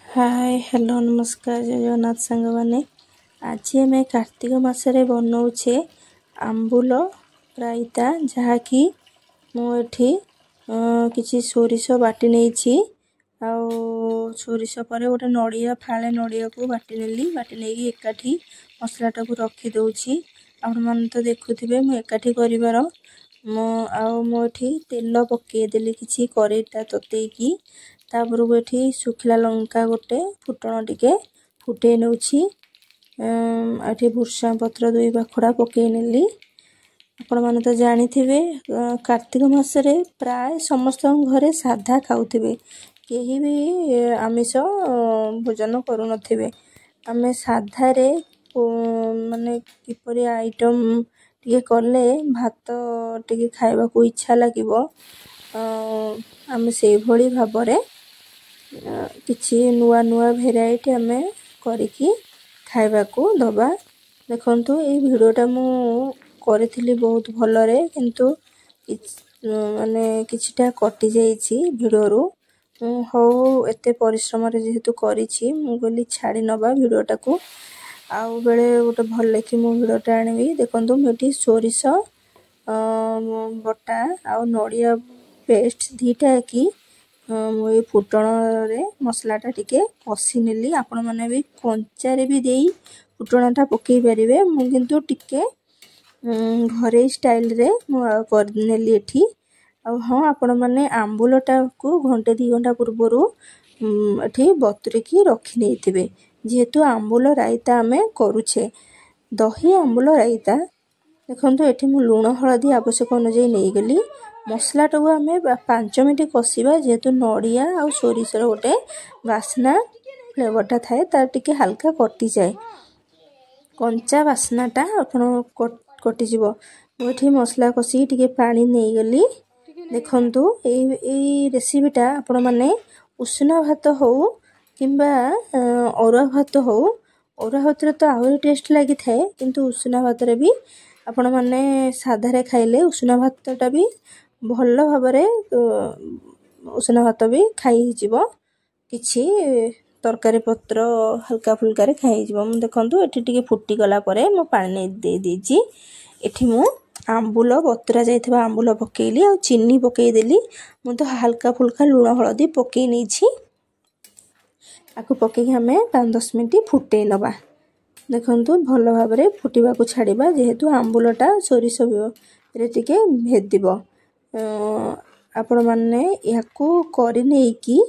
Hi hello नमस्कार जय जगन्नाथ सांग मैंने आज आम कार्तिक मासरे बनाऊे आंबुल रायता जहाँकि मुझे किसी सोरिष बाटी नहीं सोरिष पर गोटे नड़िया फाड़े नड़िया को बाटी नेली बाटी नहीं एकाठी मसलाटा को रखीदे आपण मैंने तो देखुवे मुझे एकाठी कर मुझे तेल पकईदेली किसी करेईटा ततईकी तापर ये सुखिला लंका गोटे फुटण टिके फुटे नौछि भूषा पत्र 2 पाखुड़ा पकई नेली। आपण माने तो जानिथिबे कार्तिक मासरे प्राय समस्त घरे साधा खाउथिबे केही भी आमिष भोजन करू नथिबे। आमे साधा रे माने किपरि आइटम टिके करले भात टिके खाइबा को इच्छा लागिबो आमे सेही भली भाबरे किछि नुआ नुआ भेराइटी आमे करिकी खाइबा को दबा। देखंतु ए भिडियोटा मु करथिली बहुत भलरे किंतु माने किछिटा कटि जाइछि भिडियोरु हो एते परिश्रम रे जेहेतु करिछि मु गली छाडी नबा भिडियोटा को आउ बेले गोटे भल लेखि मु भिडियोटा आनिबी। देखंतु मेटी सोरिष बटा आउ नड़िया पेस्ट दीटा की मुझे फुटण रे मसलाटा टिके कषि नेली। आपण माने भी कंचारे भी देई फुटणटा पकई परिबे मु किंतु टिके घरे स्टाइल रे कर नेली एठी। हाँ आपण माने आंबुलटा को घंटे 2 घंटा पूर्वरु एठी बतुरेकी रखी नेइथिबे जेहेतु आंबुल रायता आमे करूछे दही आंबुल रायता। देखंतु एठी मु लूण हळदी आवश्यक अनुसार नै गेली मसलाटा को आमे 5 मिनिट कषिबा जेहेतु नड़िया आ सोरिषर गोटे बास्ना फ्लेवरटा थाए तार टिके हल्का कटि जाए कंचा बास्नाटा आपण कटि जिवो। एठी मसला कषि टिके पानी नै गेली। देखंतु ए रेसिपीटा आपण माने उष्णा भात हो किंबा अरुआ भात हो अरुआ भात रे तो आहुरी टेस्ट लागि थाए किंतु उष्णा भात रे भी आपण माने साधा रे खाइले उष्णा भातटा भी भल भाबरे उष्णा भात भी खाई जिवो किछि तरकारी पत्र हल्का फुल्का रे खाई जिवो। देखंतु एठी टिके फुटी गला परे मो पानी दे देछि एठी मु आंबुल बतुरा जाइथिबा आंबुल पकेइली आ चीनी पकेइ देली मु तो हल्का फुल्का लूण हळदी पकेइ नैछि आकु पकेइ हमें 5-10 मिनिट फुटेइ नबा। देखंतु भल भाबरे फुटीबा को छाड़ीबा जेहेतु आंबुलटा सोरिष रे टिके भेदिबो आपण माने याकू करि नेकी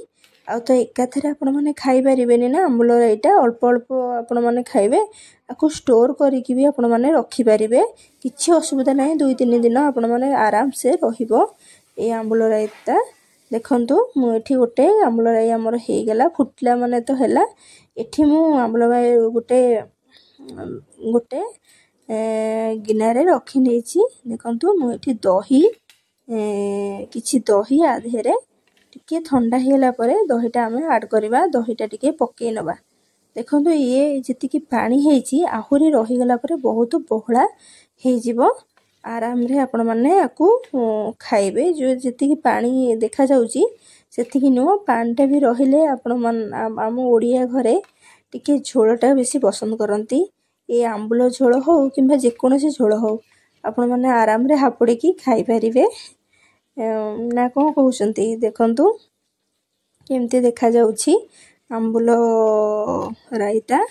आ तो एकाथरे आपण माने खाइ परिबेनी ना आंबुल रायता अल्प अल्प आपण माने खाइबे आकू स्टोर करिकि भी आपण माने रखि परिबे किछि असुविधा नै 2-3 दिन आपण माने आराम से रहिबो ए आंबुल रायता। देखंतु मु एठी गोटे आंबुल राय हमर हे गेला फुटला माने तो हैला एठी मु आंबुल राय गोटे गिनारे रखी नेछि। देखंतु मु एठी दही किछि दही आधेरे टिके ठंडा हेला परे दहीटा हमें ऐड करबा दहीटा टिके पकेइ नबा। देखंतु ये जति पानी हेछि आहुरी रही गला परे बहुत बहळा हे जिवो आराम रे आपण माने आकू खाइबे जो जति पानी देखा जाउची सेति नो पानीटा भी रहिले आपण मन आम ओडिया घरे टिके झोलटा बेसी पसंद करंती ए आंबुल झोल हो किंबा जे कोनोसी झोल हो आपण माने आराम रे हापुड़ी की खाइ परिबे ना कोन कहउछंती। देखंतु केमते देखा जाउची आंबुल रायता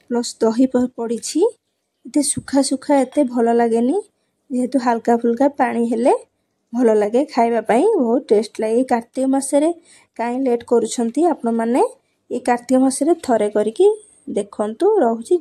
प्लस दही पड़ीछि एते सुखा सुखा एते भल लागेनी जेहेतु हल्का फुल्का पानी हेले भल लागे खाइबा पई बहुत टेस्ट लागे। कार्तिक मासरे काई लेट करूछंती आपण माने ए कार्तिक मासरे थरे करिकी देखंतु रहउची।